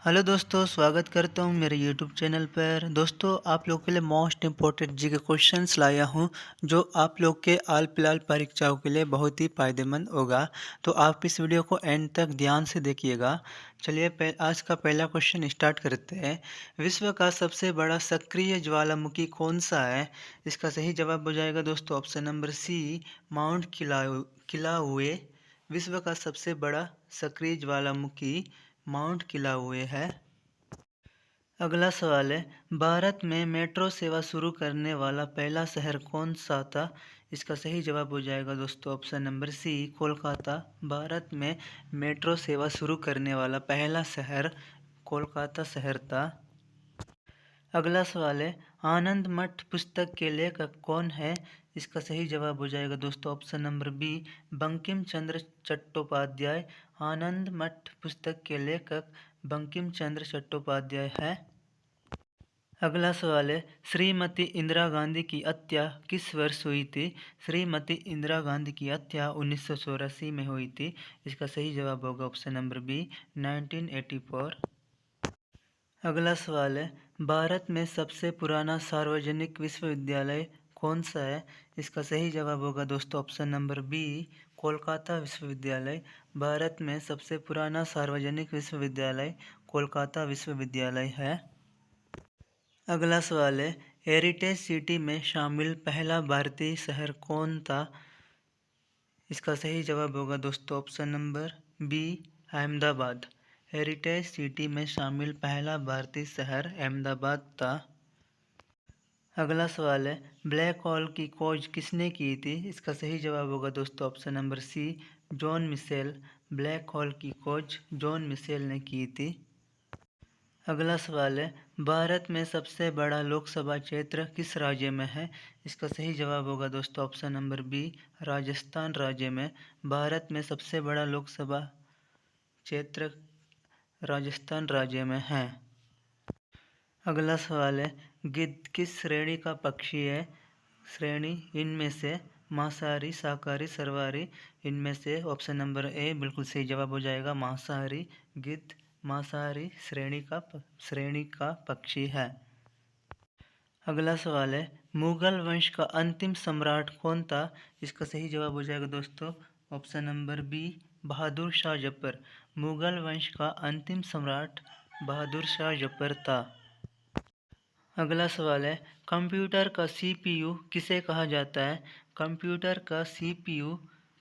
Hello दोस्तों, स्वागत करता हूँ मेरे यूट्यूब चैनल पर। दोस्तों, आप लोगों के लिए मोस्ट इम्पोर्टेंट जी के क्वेश्चंस लाया हूँ जो आप लोग के हाल फिलहाल परीक्षाओं के लिए बहुत ही फ़ायदेमंद होगा। तो आप इस वीडियो को एंड तक ध्यान से देखिएगा। चलिए आज का पहला क्वेश्चन स्टार्ट करते हैं। विश्व का सबसे बड़ा सक्रिय ज्वालामुखी कौन सा है? इसका सही जवाब हो जाएगा दोस्तों ऑप्शन नंबर सी, माउंट किलाउए। विश्व का सबसे बड़ा सक्रिय ज्वालामुखी माउंट किलाउए है। अगला सवाल है, भारत में मेट्रो सेवा शुरू करने वाला पहला शहर कौन सा था? इसका सही जवाब हो जाएगा दोस्तों ऑप्शन नंबर सी, कोलकाता। भारत में मेट्रो सेवा शुरू करने वाला पहला शहर कोलकाता शहर था। अगला सवाल है, आनंद मठ पुस्तक के लेखक कौन है? इसका सही जवाब हो जाएगा दोस्तों option number B, Bankim Chandra Chattopadhyay. आनंद मठ पुस्तक के लेखक बंकिम चंद्र चट्टोपाध्याय है। अगला सवाल है, श्रीमती इंदिरा गांधी की हत्या किस वर्ष हुई थी? श्रीमती इंदिरा गांधी की हत्या 1984 में हुई थी। इसका सही जवाब होगा ऑप्शन नंबर बी, 1984। अगला सवाल है, भारत में सबसे पुराना सार्वजनिक विश्वविद्यालय कौन सा है? इसका सही जवाब होगा दोस्तों ऑप्शन नंबर बी, कोलकाता विश्वविद्यालय। भारत में सबसे पुराना सार्वजनिक विश्वविद्यालय कोलकाता विश्वविद्यालय है। अगला सवाल है, हेरिटेज सिटी में शामिल पहला भारतीय शहर कौन था? इसका सही जवाब होगा दोस्तों option number B, Ahmedabad. Heritage city में शामिल पहला भारतीय शहर अहमदाबाद था। अगला सवाल है, ब्लैक होल की खोज किसने की थी? इसका सही जवाब होगा दोस्तों option number C, John Mitchell. Black hole की खोज जॉन मिशेल ने की थी। अगला सवाल है, भारत में सबसे बड़ा लोकसभा क्षेत्र किस राज्य में है? इसका सही जवाब होगा दोस्तों ऑप्शन नंबर बी, राजस्थान राज्य में। भारत में सबसे बड़ा लोकसभा क्षेत्र राजस्थान राज्य में है। अगला सवाल है, गिद्ध किस श्रेणी का पक्षी है? श्रेणी इनमें से मांसाहारी, शाकाहारी, सर्वाहारी। इनमें से ऑप्शन नंबर ए बिल्कुल सही जवाब हो जाएगा, मांसाहारी। गिद्ध मांसाहारी श्रेणी का पक्षी है। अगला सवाल है, मुगल वंश का अंतिम सम्राट कौन था? इसका सही जवाब हो जाएगा दोस्तों option number B, Bahadur Shah Zafar. Mughal वंश का अंतिम सम्राट बहादुर शाह जफर था। अगला सवाल है, कंप्यूटर का सीपीयू किसे कहा जाता है? कंप्यूटर का सीपीयू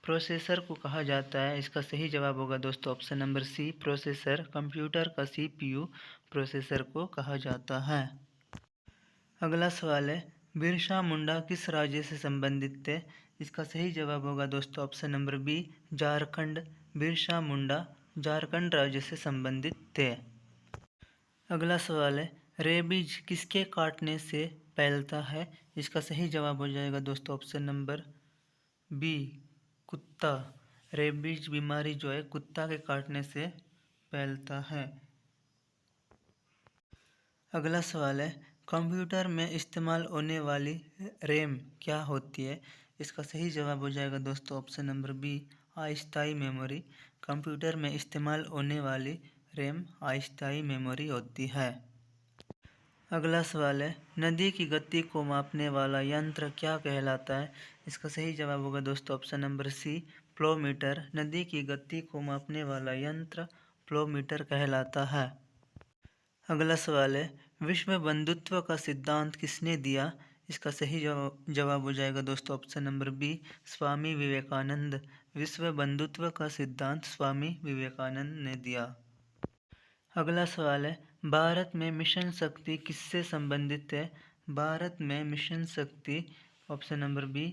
प्रोसेसर को कहा जाता है। इसका सही जवाब होगा दोस्तों option number C, processor. Computer का सीपीयू प्रोसेसर को कहा जाता है। अगला सवाल है, बिरसा मुंडा किस राज्य से संबंधित थे? इसका सही जवाब होगा दोस्तों option number B, Jharkhand. Birsa Munda Jharkhand राज्य से संबंधित थे। अगला सवाल है, रेबीज किसके काटने से फैलता है? इसका सही जवाब हो जाएगा दोस्तों ऑप्शन नंबर बी, कुत्ता। रेबीज बीमारी जो है कुत्ता के काटने से फैलता है। अगला सवाल है, कंप्यूटर में इस्तेमाल होने वाली रैम क्या होती है? इसका सही जवाब हो जाएगा दोस्तों ऑप्शन नंबर बी, अस्थायी मेमोरी। कंप्यूटर में इस्तेमाल होने वाली रैम अस्थायी मेमोरी होती है। अगला सवाल है, नदी की गति को मापने वाला यंत्र क्या कहलाता है? इसका सही जवाब होगा दोस्तों ऑप्शन नंबर सी, फ्लोमीटर। नदी की गति को मापने वाला यंत्र फ्लोमीटर कहलाता है। अगला सवाल है, विश्व बंधुत्व का सिद्धांत किसने दिया? इसका सही जवाब हो जाएगा दोस्तों option number B, Swami Vivekananda. विश्व बंधुत्व का सिद्धांत स्वामी विवेकानंद ने दिया। अगला सवाल है, भारत में मिशन शक्ति किससे संबंधित है? भारत में मिशन शक्ति ऑप्शन नंबर बी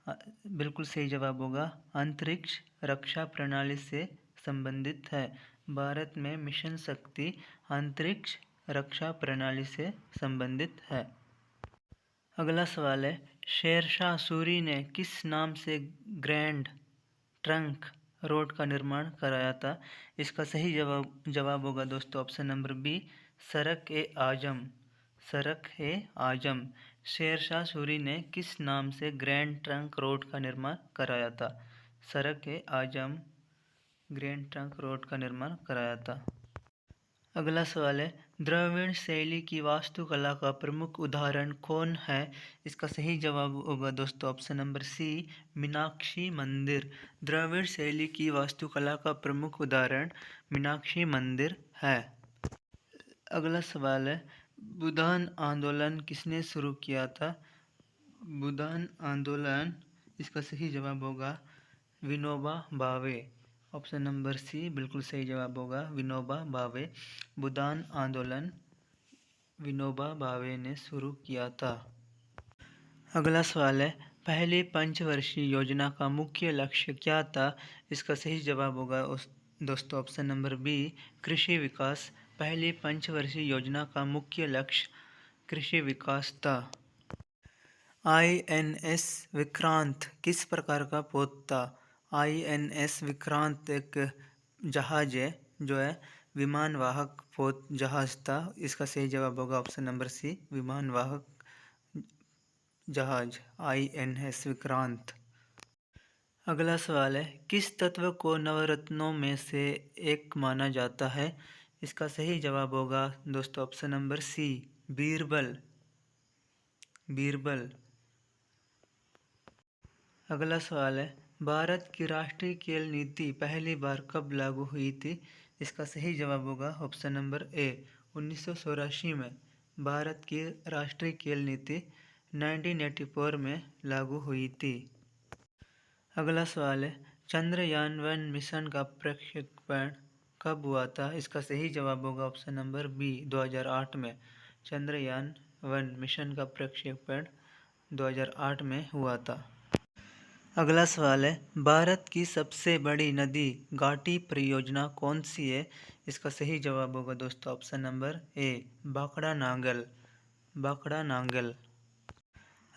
बिल्कुल सही जवाब होगा, अंतरिक्ष रक्षा प्रणाली से संबंधित है। भारत में मिशन शक्ति अंतरिक्ष रक्षा प्रणाली से संबंधित है। अगला सवाल है, शेरशाह सूरी ने किस नाम से ग्रैंड ट्रंक रोड का निर्माण कराया था? इसका सही जवाब होगा दोस्तों ऑप्शन नंबर बी, सड़क ए आजम। सड़क ए आजम। शेरशाह सूरी ने किस नाम से ग्रैंड ट्रंक रोड का निर्माण कराया था? सड़क ए आजम ग्रैंड ट्रंक रोड का निर्माण कराया था। अगला सवाल है, द्रविड़ शैली की वास्तुकला का प्रमुख उदाहरण कौन है? इसका सही जवाब होगा दोस्तों ऑप्शन नंबर सी, मीनाक्षी मंदिर। द्रविड़ शैली की वास्तुकला का प्रमुख उदाहरण मीनाक्षी मंदिर है। अगला सवाल है, बुदान आंदोलन किसने शुरू किया था? बुदान आंदोलन, इसका सही जवाब होगा विनोबा भावे। ऑप्शन नंबर सी बिल्कुल सही जवाब होगा, विनोबा भावे। बुदान आंदोलन विनोबा भावे ने शुरू किया था। अगला सवाल है, पहली पंचवर्षीय योजना का मुख्य लक्ष्य क्या था? इसका सही जवाब होगा दोस्तों ऑप्शन नंबर बी, कृषि विकास। पहली पंचवर्षीय योजना का मुख्य लक्ष्य कृषि विकास था। INS विक्रांत किस प्रकार का पोत था? INS विक्रांत एक जहाज है जो है विमान वाहक पोत जहाज था। इसका सही जवाब होगा ऑप्शन नंबर सी, विमान वाहक जहाज INS विक्रांत। अगला सवाल है, किस तत्व को नवरत्नों में से एक माना जाता है? इसका सही जवाब होगा दोस्तों option number C, Birbal. Birbal. अगला सवाल है, भारत की राष्ट्रीय खेल नीति पहली बार कब लागू हुई थी? इसका सही जवाब होगा ऑप्शन नंबर ए, 1984 में भारत की राष्ट्रीय खेल नीति 1984 में लागू हुई थी। अगला सवाल है, चंद्रयान-1 मिशन का प्रक्षेपण कब हुआ था? इसका सही जवाब होगा ऑप्शन नंबर बी, 2008 में चंद्रयान-1 मिशन का प्रक्षेपण 2008 में हुआ था। अगला सवाल है, भारत की सबसे बड़ी नदी घाटी परियोजना कौन सी है? इसका सही जवाब होगा दोस्तों option number A, Bhakra Nangal. Bhakra Nangal.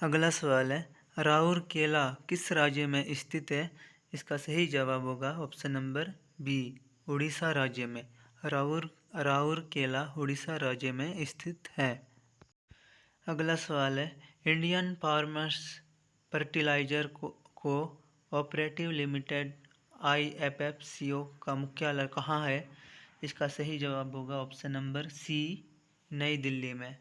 अगला सवाल है, राउरकेला किस राज्य में स्थित है? इसका सही जवाब होगा ऑप्शन नंबर बी, उड़ीसा राज्य में। राउरकेला उड़ीसा राज्य में स्थित है। अगला सवाल है, Indian farmers fertiliser cooperative limited IFFCO का मुख्यालय कहाँ है? इसका सही जवाब होगा ऑप्शन नंबर सी, नई दिल्ली में।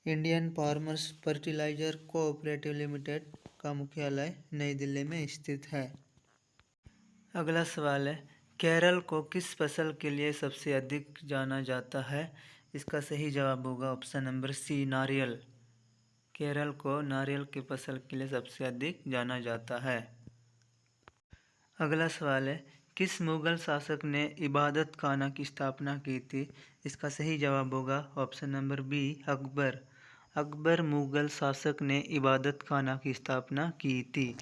Indian farmers fertiliser cooperative limited का मुख्यालय नई दिल्ली में स्थित है। अगला सवाल है, केरल को किस फसल के लिए सबसे अधिक जाना जाता है? इसका सही जवाब होगा ऑप्शन नंबर सी, नारियल। केरल को नारियल की फसल के लिए सबसे अधिक जाना जाता है। अगला सवाल है, किस मुगल शासक ने इबादत खाना की स्थापना की थी? इसका सही जवाब होगा option number B, Akbar. Akbar Mughal शासक ने इबादत खाना की स्थापना की थी।